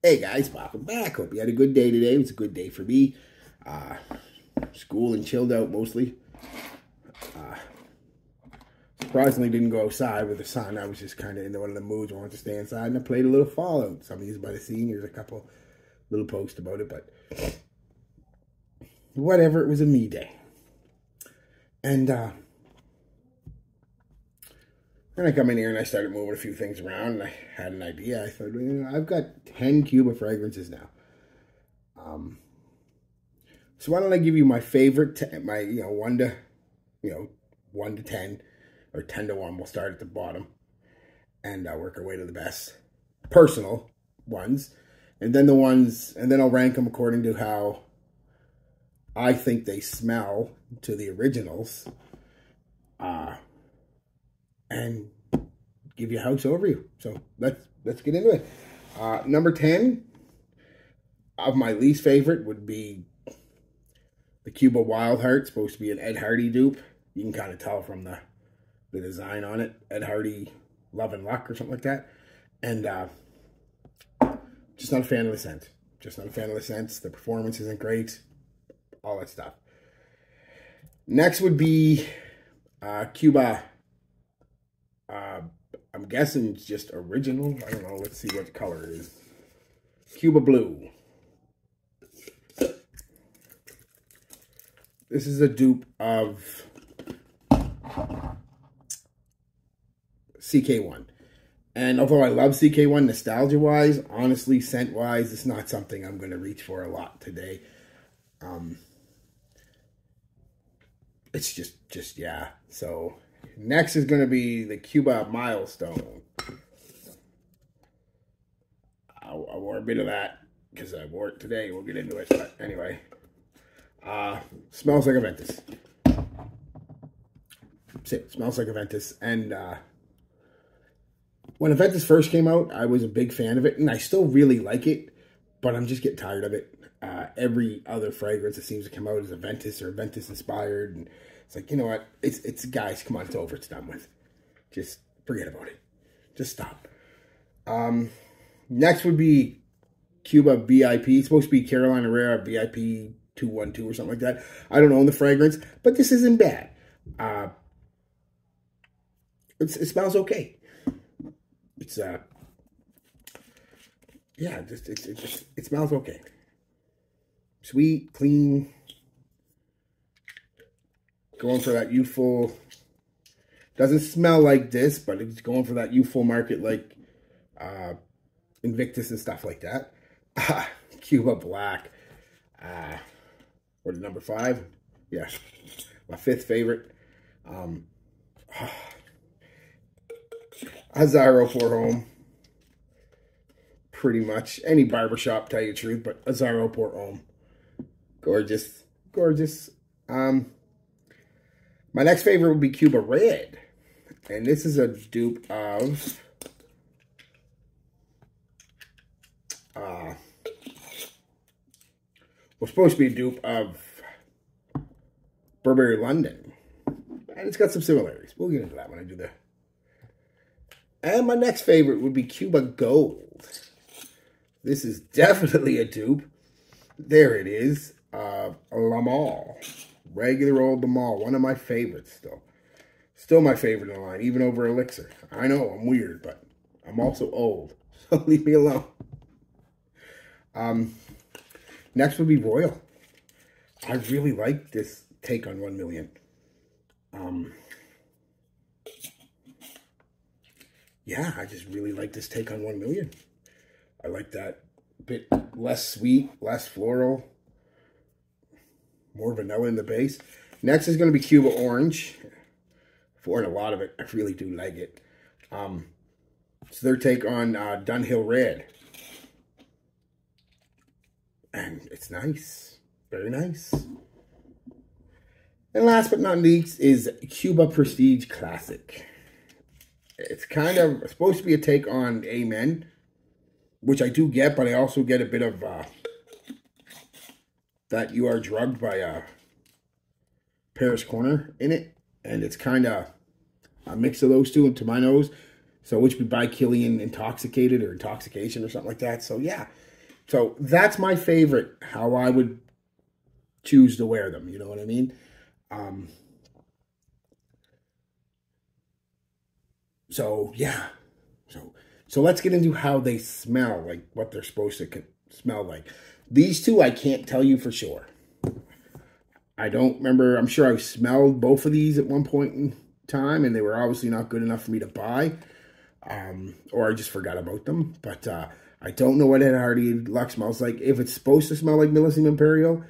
Hey guys, welcome back. Hope you had a good day today. It was a good day for me. School and chilled out mostly. Surprisingly didn't go outside with the sun. I was just kind of in one of the moods. I wanted to stay inside, and I played a little Fallout. Some of these by the seniors, a couple little posts about it, but whatever. It was a me day. And then I come in here and I started moving a few things around, and I had an idea. I thought, I've got 10 Cuba fragrances now. So why don't I give you my favorite, my 1 to 10, or 10 to 1. We'll start at the bottom and work our way to the best personal ones, and then I'll rank them according to how I think they smell to the originals. And give you a house overview. So let's get into it. Number 10 of my least favorite would be the Cuba Wild Heart. It's supposed to be an Ed Hardy dupe. You can kind of tell from the design on it. Ed Hardy Love and Luck or something like that. And just not a fan of the scent. Just not a fan of the scents. The performance isn't great. All that stuff. Next would be Cuba. I'm guessing it's just original. I don't know. Let's see what color it is. Cuba Blue. This is a dupe of CK1. And although I love CK1 nostalgia-wise, honestly, scent-wise, it's not something I'm going to reach for a lot today. It's just yeah. So next is going to be the Cuba Milestone. I wore a bit of that because I wore it today. We'll get into it. But anyway, smells like a Ventus. It smells like a Ventus. And when a Ventus first came out, I was a big fan of it. And I still really like it. But I'm just getting tired of it. Every other fragrance that seems to come out is a Ventus or Ventus inspired. And it's like, you know what? It's guys, come on, it's over. It's done with. Just forget about it. Just stop. Next would be Cuba VIP. It's supposed to be Carolina Herrera VIP 212 or something like that. I don't own the fragrance, but this isn't bad. It smells okay. It's yeah, it smells okay. Sweet, clean. Going for that youthful. Doesn't smell like this, but it's going for that youthful market like Invictus and stuff like that. Cuba Black. What is number 5? Yeah, my 5th favorite. Azzaro for home. Pretty much any barbershop, tell you the truth, but Azzaro Port Home. Gorgeous. Gorgeous. My next favorite would be Cuba Red. And this is a dupe of was supposed to be a dupe of Burberry London. And it's got some similarities. We'll get into that when I do that. And my next favorite would be Cuba Gold. This is definitely a dupe. There it is. La Mall. Regular old La Mall. One of my favorites still. Still my favorite in the line, even over Elixir. I know, I'm weird, but I'm also old. So leave me alone. Next would be Royal. I really like this take on 1 million. Yeah, I just really like this take on 1 million. I like that bit less sweet, less floral, more vanilla in the base. Next is going to be Cuba Orange. I've worn a lot of it. I really do like it. It's their take on Dunhill Red. And it's nice. Very nice. And last but not least is Cuba Prestige Classic. It's kind of supposed to be a take on Amen, which I do get, but I also get a bit of that You Are Drugged by Paris Corner in it. And it's kind of a mix of those two to my nose. So which would be by Killian Intoxicated or Intoxication or something like that. So yeah, So that's my favorite, how I would choose to wear them. You know what I mean? So yeah. So let's get into how they smell, like what they're supposed to smell like. These two, I can't tell you for sure. I don't remember. I'm sure I smelled both of these at one point in time, and they were obviously not good enough for me to buy. Or I just forgot about them. But I don't know what Ed Hardy Luck smells like. If it's supposed to smell like Millésime Imperial,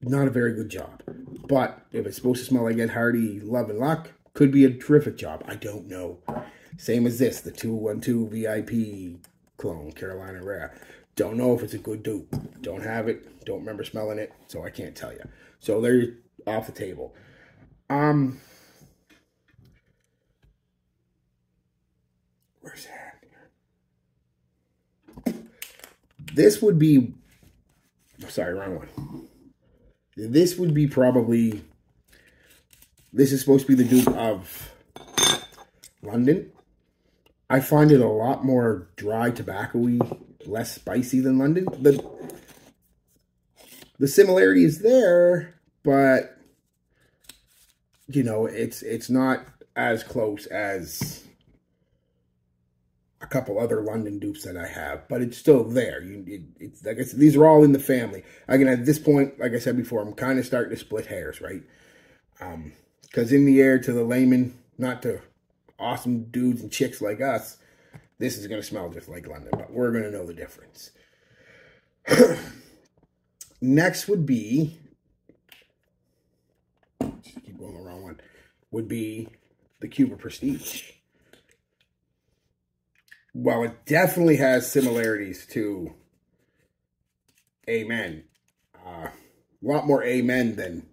not a very good job. But if it's supposed to smell like Ed Hardy Love and Luck, could be a terrific job. I don't know. Same as this, the 212 VIP clone, Carolina Rare. Don't know if it's a good dupe. Don't have it. Don't remember smelling it, so I can't tell you. So they're off the table. Where's that? This would be... Sorry, wrong one. This would be probably... This is supposed to be the dupe of London. I find it a lot more dry tobacco-y, less spicy than London. The similarity is there, but you know, it's not as close as a couple other London dupes that I have, but it's still there. It's like these are all in the family. Again, at this point, like I said before, I'm kind of starting to split hairs, right? Because in the air, to the layman, not to awesome dudes and chicks like us, this is going to smell just like London, but we're going to know the difference. Next would be, just keep going the wrong one, would be the Cuba Prestige. While it definitely has similarities to Amen, a lot more Amen than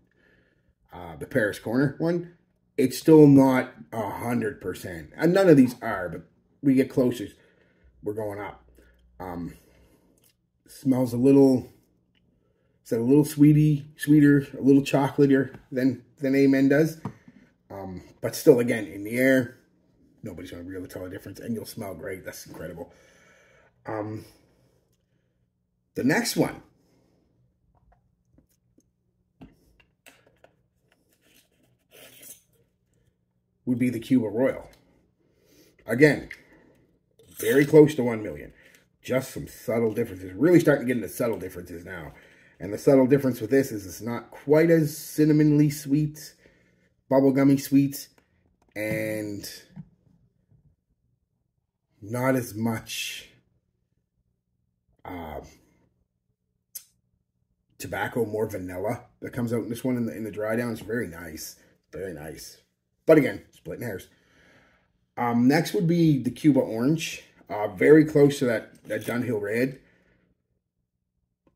the Paris Corner one, it's still not 100%. And none of these are, but we get closer, we're going up. Smells a little, it's a little sweeter, a little chocolatier than Amen does. But still, again, in the air, nobody's going to be able to tell the difference, and you'll smell great. That's incredible. The next one would be the Cuba Royal. Again, very close to 1 million. Just some subtle differences. Really starting to get into subtle differences now. And the subtle difference with this is it's not quite as cinnamonly sweet, bubblegummy sweet, and not as much tobacco, more vanilla that comes out in this one in the dry down. It's very nice. Very nice. But again, splitting hairs. Next would be the Cuba Orange. Very close to that Dunhill Red.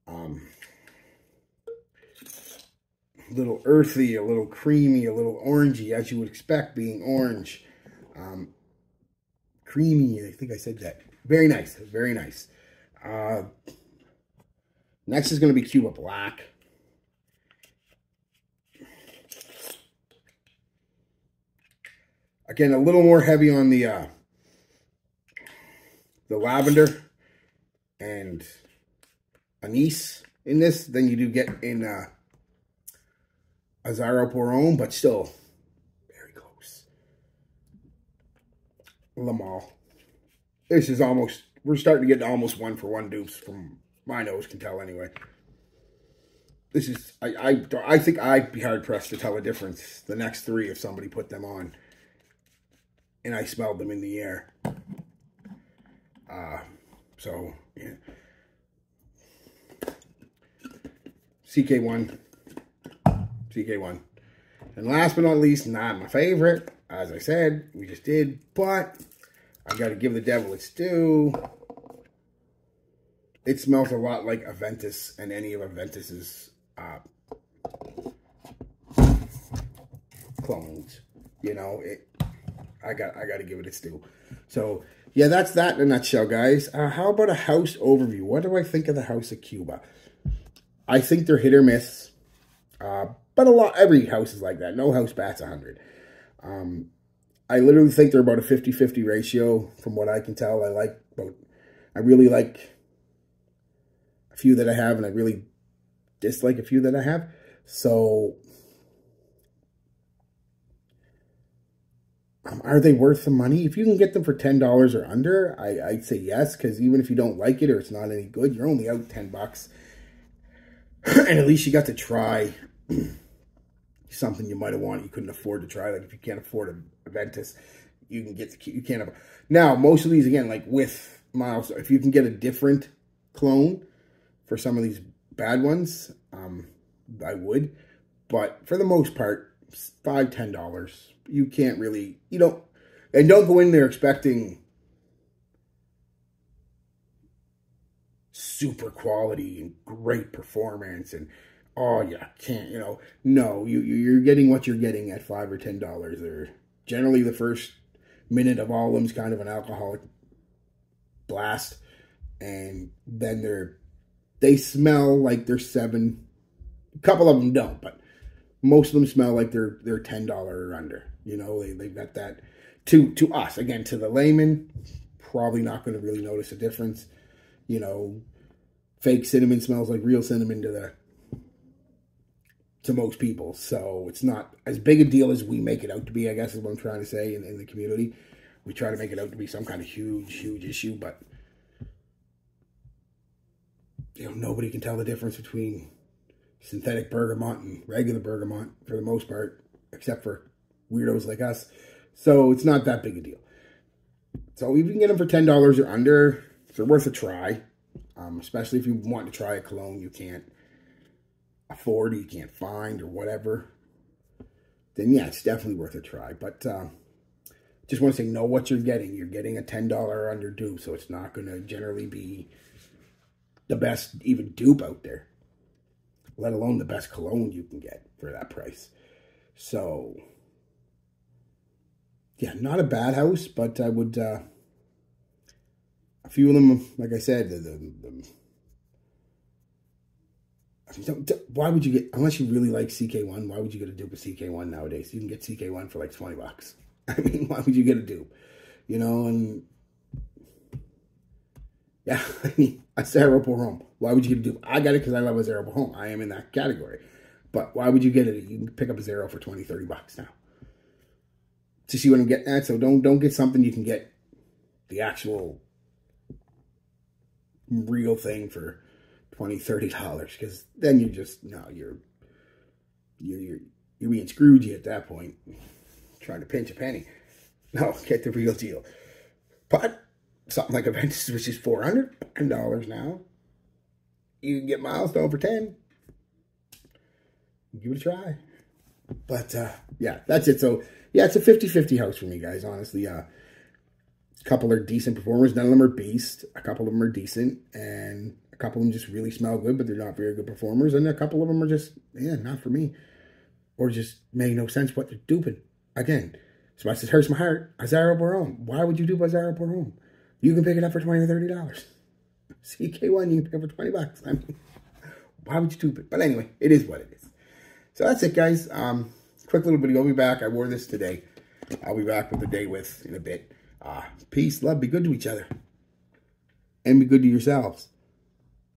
A little earthy, a little creamy, a little orangey, as you would expect being orange. Creamy, I think I said that. Very nice, very nice. Next is going to be Cuba Black. Again, a little more heavy on the lavender and anise in this than you do get in Azaro Poron, but still very close. Lamal. This is almost, we're starting to get almost 1-for-1 dupes from my nose can tell anyway. This is, I think I'd be hard pressed to tell a difference the next three if somebody put them on and I smelled them in the air. So, yeah. CK1. CK1. And last but not least, not my favorite. As I said, we just did. But I got to give the devil its due. It smells a lot like Aventus and any of Aventus's clones. You know, I got to give it its due. So, yeah, that's that in a nutshell, guys. How about a house overview? What do I think of the House of Cuba? I think they're hit or miss. But every house is like that. No house bats 100. I literally think they're about a 50-50 ratio from what I can tell. I really like a few that I have, and I really dislike a few that I have. So, are they worth the money? If you can get them for $10 or under, I'd say yes, because even if you don't like it or it's not any good, you're only out $10. And at least you got to try something you might have wanted you couldn't afford to try. Like if you can't afford a Ventus, you can get you can't have. Now, most of these, again, like with Miles, if you can get a different clone for some of these bad ones, I would. But for the most part, $5, $10. You can't really, don't go in there expecting super quality and great performance and, oh, yeah, can't, no, you're getting what you're getting at $5 or $10. They're generally the first minute of all of them's kind of an alcoholic blast, and then they smell like they're $7. A couple of them don't, but most of them smell like they're $10 or under. They've got that. To us, again, to the layman, probably not going to really notice a difference. Fake cinnamon smells like real cinnamon to most people. So it's not as big a deal as we make it out to be, I guess is what I'm trying to say in the community. We try to make it out to be some kind of huge issue, but nobody can tell the difference between synthetic bergamot and regular bergamot for the most part, except for weirdos like us. So it's not that big a deal. So if you can get them for $10 or under, they're worth a try. Especially if you want to try a cologne you can't afford, or you can't find, or whatever. Then yeah, it's definitely worth a try. But just want to say, know what you're getting. You're getting a $10 or under dupe, so it's not going to generally be the best even dupe out there, let alone the best cologne you can get for that price. So yeah, not a bad house, but I would, a few of them, like I said, why would you get, unless you really like CK1, why would you get a dupe of CK1 nowadays? You can get CK1 for like $20. I mean, why would you get a dupe? And yeah, I mean, a Zero Pour Homme. Why would you get a dupe? I got it because I love a Zero Pour Homme. I am in that category. But why would you get it? You can pick up a Zero for $20, $30 now. To see what I'm getting at. So don't get something you can get the actual real thing for $20, $30, because then you're just, no, you're being Scroogey at that point, trying to pinch a penny. No, get the real deal. But something like a Ventus, which is $400 now, you can get Milestone for $10. Give it a try. But yeah, that's it. So yeah, it's a 50-50 house for me, guys. Honestly, a couple are decent performers. None of them are beast. A couple of them are decent, and a couple of them just really smell good, but they're not very good performers. And a couple of them are just, yeah, not for me, or just make no sense what they're duping. Again, so much as hurts my heart, a Zero Pour Homme. Why would you dupe a Zero Pour Homme? You can pick it up for $20 or $30. CK1 you can pick up for $20. I mean, why would you dupe it? But anyway, it is what it is. So that's it, guys. Quick little video. I'll be back. I wore this today. I'll be back with the day with in a bit. Peace, love, be good to each other. And be good to yourselves.